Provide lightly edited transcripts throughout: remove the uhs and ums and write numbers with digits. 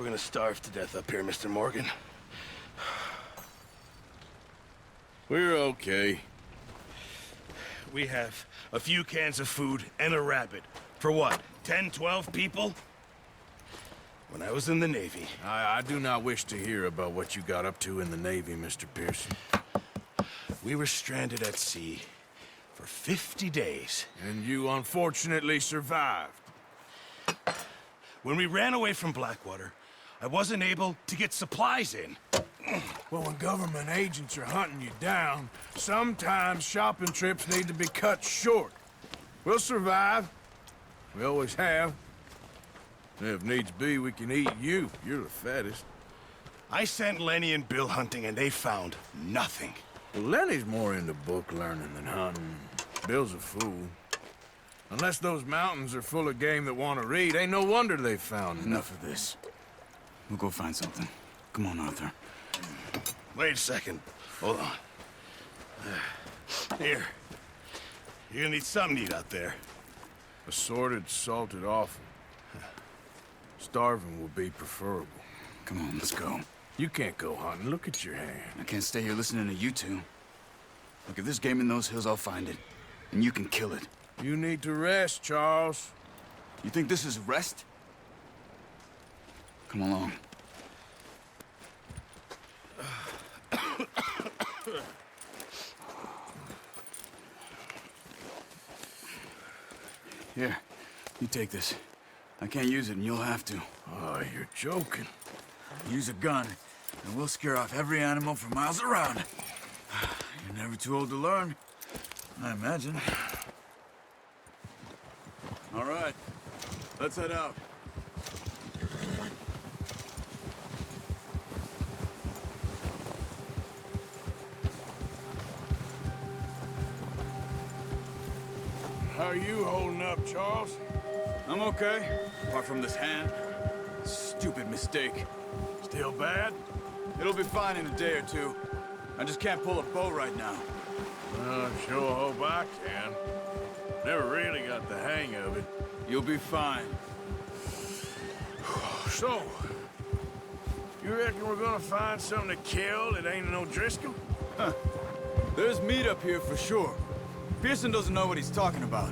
We're gonna starve to death up here, Mr. Morgan. We're okay. We have a few cans of food and a rabbit. For what, 10, 12 people? When I was in the Navy... I do not wish to hear about what you got up to in the Navy, Mr. Pearson. We were stranded at sea for 50 days. And you unfortunately survived. When we ran away from Blackwater, I wasn't able to get supplies in. Well, when government agents are hunting you down, sometimes shopping trips need to be cut short. We'll survive. We always have. And if needs be, we can eat you. You're the fattest. I sent Lenny and Bill hunting, and they found nothing. Well, Lenny's more into book learning than hunting. Bill's a fool. Unless those mountains are full of game that want to read, ain't no wonder they found Enough of this. We'll go find something. Come on, Arthur. Wait a second. Hold on. Here. You're gonna need something to eat out there. Assorted, salted offal. Starving will be preferable. Come on, let's go. You can't go hunting. Look at your hand. I can't stay here listening to you two. Look, if there's game in those hills, I'll find it. And you can kill it. You need to rest, Charles. You think this is rest? Come along. Here, you take this. I can't use it, and you'll have to. Oh, you're joking. Use a gun, and we'll scare off every animal for miles around. You're never too old to learn, I imagine. All right, let's head out. How are you holding up, Charles? I'm okay, apart from this hand. Stupid mistake. Still bad? It'll be fine in a day or two. I just can't pull a bow right now. I sure hope I can. Never really got the hang of it. You'll be fine. So, you reckon we're gonna find something to kill that ain't no Driscoll? There's meat up here for sure. Pearson doesn't know what he's talking about.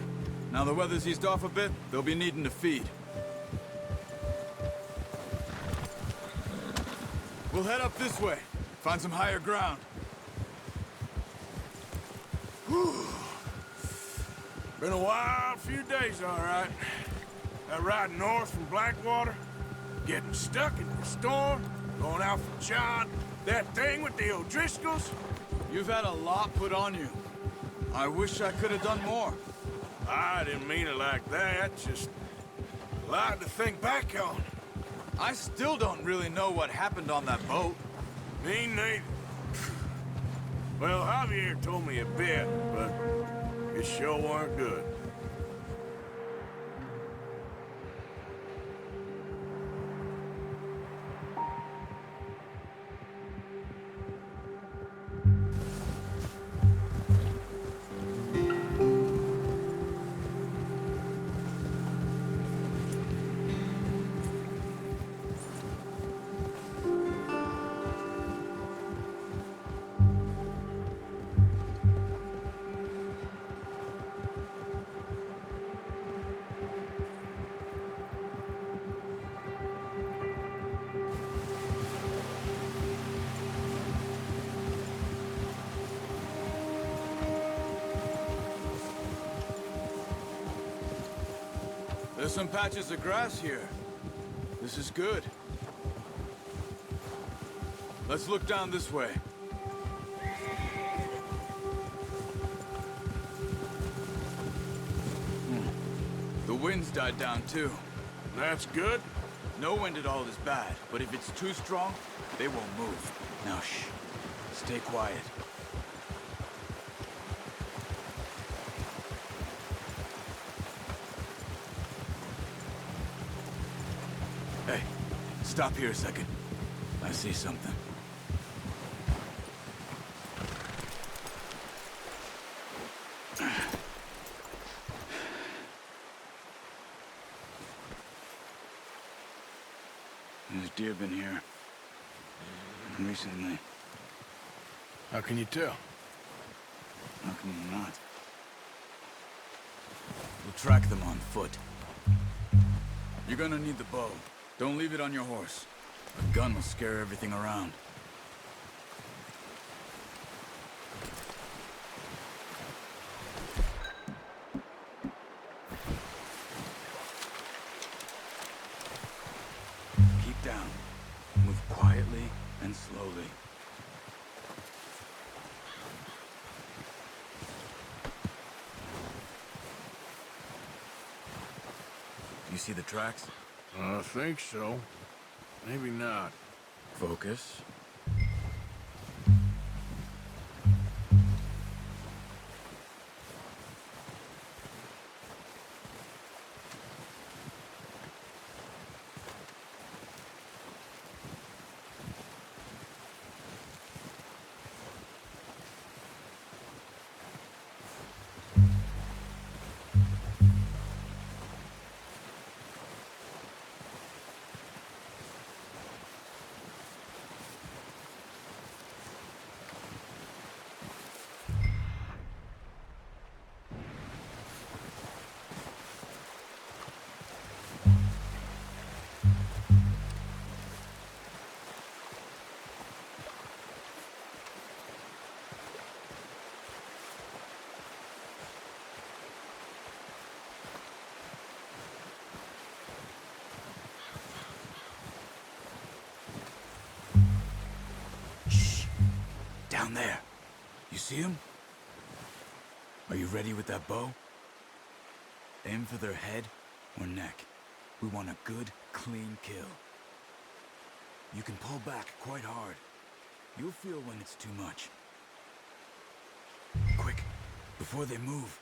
Now the weather's eased off a bit, they'll be needing to feed. We'll head up this way. Find some higher ground. Whew. Been a wild few days, all right. That ride north from Blackwater, getting stuck in the storm, going out for John, that thing with the O'Driscolls. You've had a lot put on you. I wish I could have done more. I didn't mean it like that, just a lot to think back on. I still don't really know what happened on that boat. Me neither. Well, Javier told me a bit, but it sure weren't good. There's some patches of grass here. This is good. Let's look down this way. The wind's died down too. That's good. No wind at all is bad, but if it's too strong, they won't move. Now shh. Stay quiet. Hey, stop here a second. I see something. There's deer been here. Recently. How can you tell? How can you not? We'll track them on foot. You're gonna need the bow. Don't leave it on your horse. A gun will scare everything around. Keep down. Move quietly and slowly. You see the tracks? I think so. Maybe not. Focus. Down there. You see him? Are you ready with that bow? Aim for their head or neck. We want a good, clean kill. You can pull back quite hard. You'll feel when it's too much. Quick, before they move.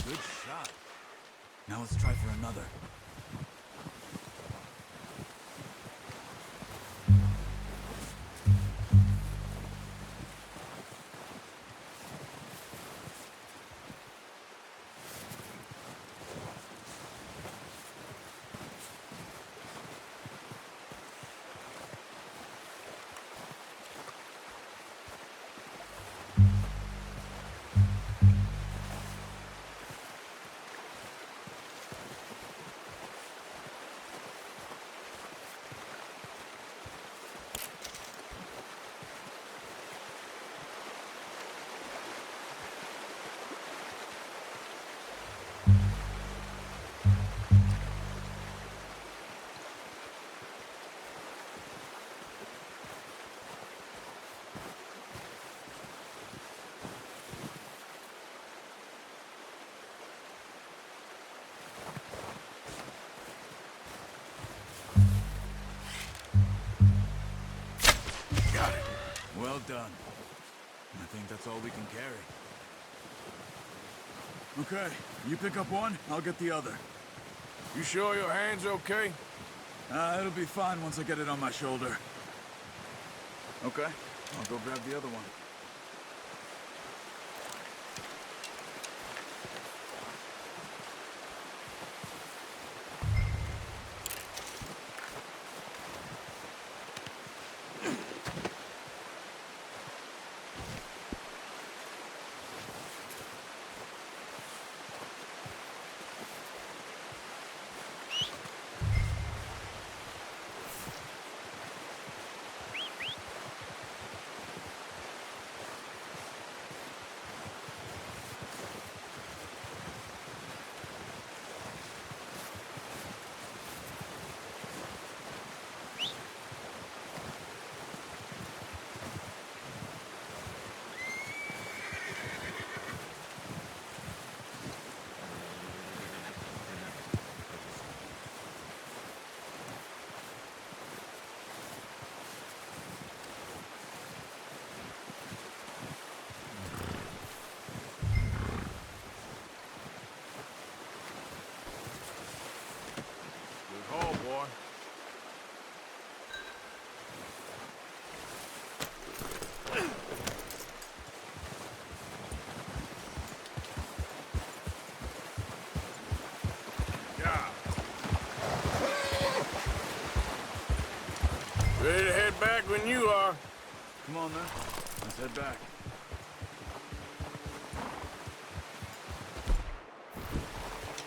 Good shot. Now let's try for another. Well done. I think that's all we can carry. Okay, you pick up one, I'll get the other. You sure your hand's okay? It'll be fine once I get it on my shoulder. Okay, I'll go grab the other one. when you are. Come on, then. Let's head back.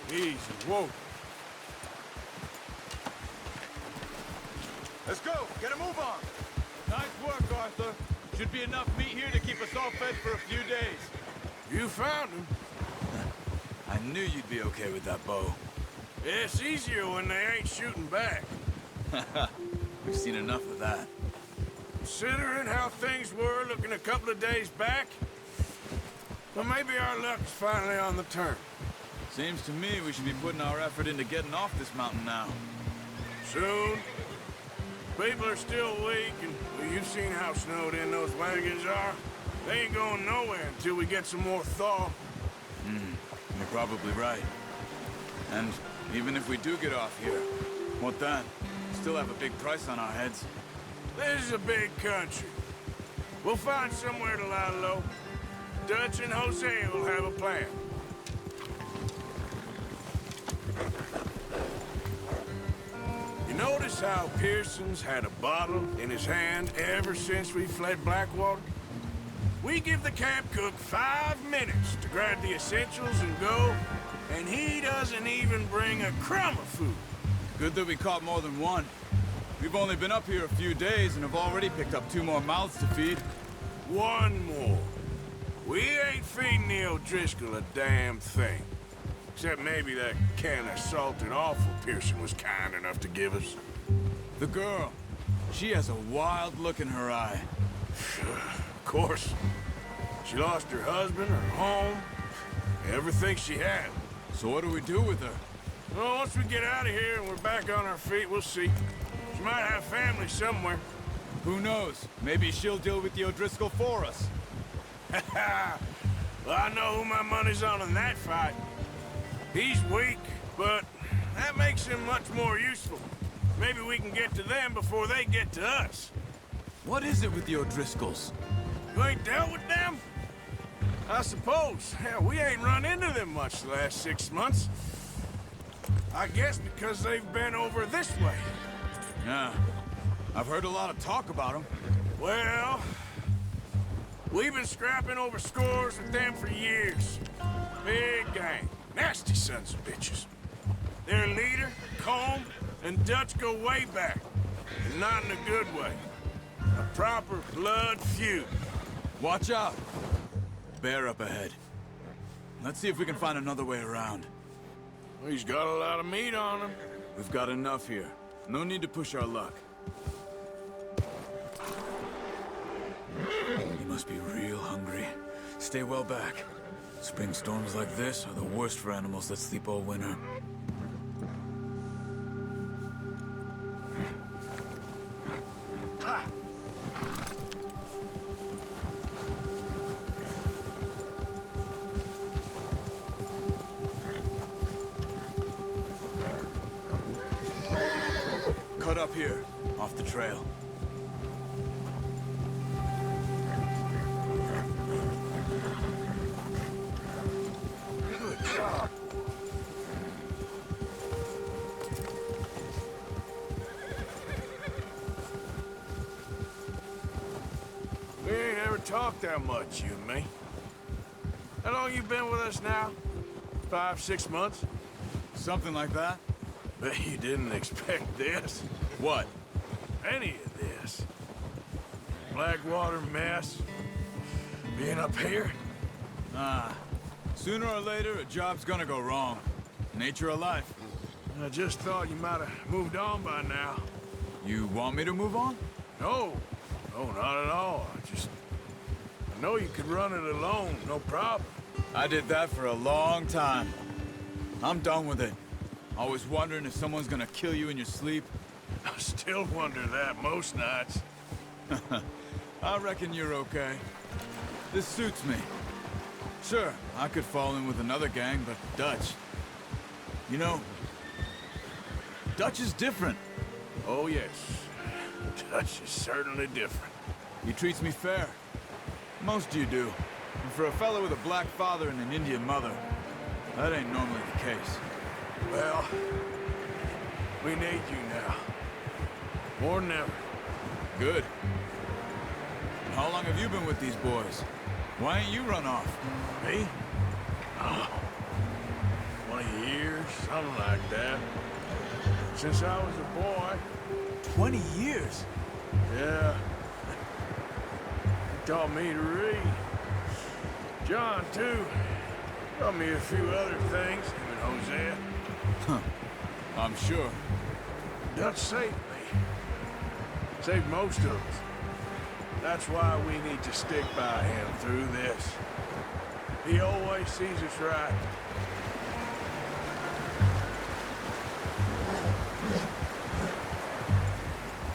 Easy, whoa. Let's go! Get a move on! Nice work, Arthur. Should be enough meat here to keep us all fed for a few days. You found him. I knew you'd be okay with that bow. It's easier when they ain't shooting back. We've seen enough of that. Considering how things were looking a couple of days back, well, maybe our luck is finally on the turn. Seems to me we should be putting our effort into getting off this mountain now. Soon. People are still weak, and well, you've seen how snowed in those wagons are. They ain't going nowhere until we get some more thaw. You're probably right. And even if we do get off here, what then? Still have a big price on our heads. This is a big country. We'll find somewhere to lie low. Dutch and Jose will have a plan. You notice how Pearson's had a bottle in his hand ever since we fled Blackwater? We give the camp cook 5 minutes to grab the essentials and go, and he doesn't even bring a crumb of food. Good that we caught more than one. We've only been up here a few days and have already picked up 2 more mouths to feed. One more. We ain't feeding the O'Driscoll a damn thing. Except maybe that can of salted offal Pearson was kind enough to give us. The girl. She has a wild look in her eye. Of course. She lost her husband, her home, everything she had. So what do we do with her? Well, once we get out of here and we're back on our feet, we'll see. She might have family somewhere. Who knows? Maybe she'll deal with the O'Driscoll for us. Well, I know who my money's on in that fight. He's weak, but that makes him much more useful. Maybe we can get to them before they get to us. What is it with the O'Driscolls? You ain't dealt with them? I suppose. Hell, we ain't run into them much the last 6 months. I guess because they've been over this way. Yeah. I've heard a lot of talk about them. Well, we've been scrapping over scores with them for years. Big gang. Nasty sons of bitches. Their leader, Combe, and Dutch go way back. And not in a good way. A proper blood feud. Watch out! Bear up ahead. Let's see if we can find another way around. He's got a lot of meat on him. We've got enough here. No need to push our luck. He must be real hungry. Stay well back. Spring storms like this are the worst for animals that sleep all winter. Cut up here, off the trail. Good job. We ain't ever talked that much, you and me. How long you been with us now? 5, 6 months? Something like that? Bet you didn't expect this. What? Any of this. Blackwater mess. Being up here. Sooner or later, a job's gonna go wrong. Nature of life. I just thought you might have moved on by now. You want me to move on? No. No, not at all. I know you could run it alone, no problem. I did that for a long time. I'm done with it. Always wondering if someone's gonna kill you in your sleep. I still wonder that most nights. I reckon you're okay. This suits me. Sure, I could fall in with another gang, but Dutch... You know, Dutch is different. Oh, yes. Dutch is certainly different. He treats me fair. Most you do. And for a fellow with a black father and an Indian mother, that ain't normally the case. Well, we need you now. More than ever. Good. And how long have you been with these boys? Why ain't you run off? Me? Oh, 20 years, something like that. Since I was a boy. 20 years? Yeah. He taught me to read. John, too. Taught me a few other things, him and Hosea. Huh. I'm sure. Dutch saved me. Saved most of us. That's why we need to stick by him through this. He always sees us right.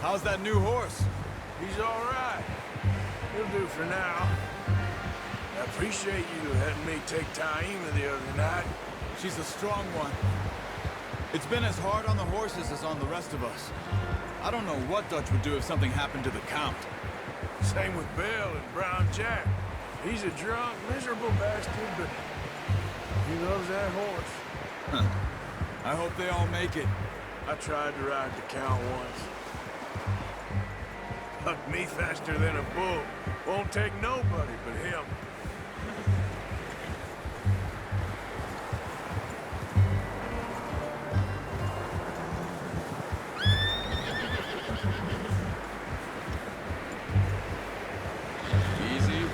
How's that new horse? He's all right. He'll do for now. I appreciate you letting me take Taima the other night. She's a strong one. It's been as hard on the horses as on the rest of us. I don't know what Dutch would do if something happened to the Count. Same with Bill and Brown Jack. He's a drunk, miserable bastard, but he loves that horse. Huh. I hope they all make it. I tried to ride the Count once. Hucked me faster than a bull. Won't take nobody but him. Easy.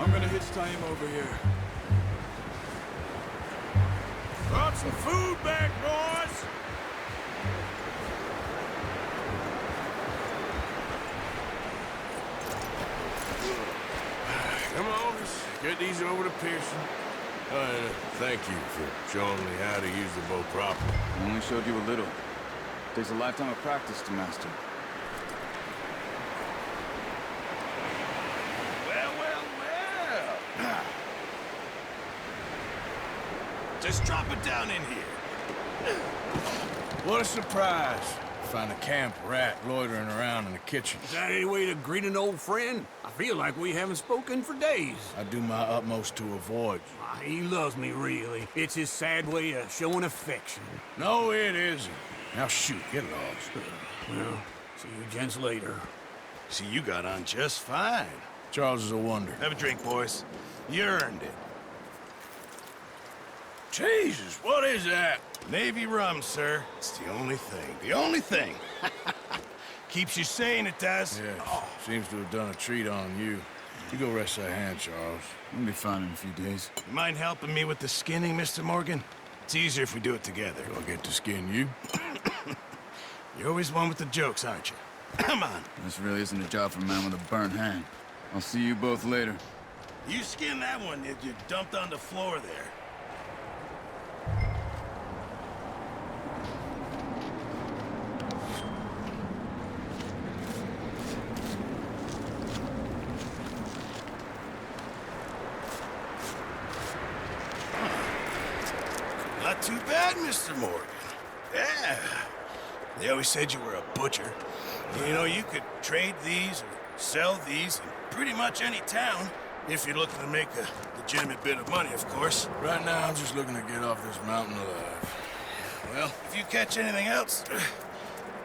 I'm gonna hitch Taima over here. Brought some food back, boys! Come on, let's get these over to Pearson. Thank you for showing me how to use the bow properly. I only showed you a little. Takes a lifetime of practice to master. Well. Just drop it down in here. What a surprise. Find a camp rat loitering around in the kitchen. Is that any way to greet an old friend? I feel like we haven't spoken for days. I do my utmost to avoid you. He loves me, really. It's his sad way of showing affection. No, it isn't. Now shoot, get lost. Well, see you gents later. See, you got on just fine. Charles is a wonder. Have a drink, boys. You earned it. Jesus, what is that? Navy rum, sir. It's the only thing. The only thing. Keeps you sane, it does. Yes, seems to have done a treat on you. You go rest that hand, Charles. We'll be fine in a few days. You mind helping me with the skinning, Mr. Morgan? It's easier if we do it together. Do I get to skin you? You're always one with the jokes, aren't you? Come on. This really isn't a job for a man with a burnt hand. I'll see you both later. You skinned that one that you dumped on the floor there. Not too bad, Mr. Morgan. Yeah. They always said you were a butcher. You know, you could trade these or sell these in pretty much any town if you're looking to make a legitimate bit of money, of course. Right now, I'm just looking to get off this mountain alive. Well, if you catch anything else,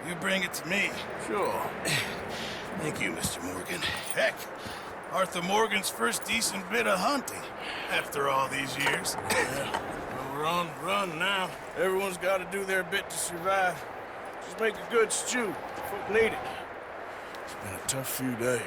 you bring it to me. Sure. Thank you, Mr. Morgan. Heck, Arthur Morgan's first decent bit of hunting after all these years. Yeah. Well, we're on the run now. Everyone's got to do their bit to survive. Just make a good stew. Folk need it. It's been a tough few days.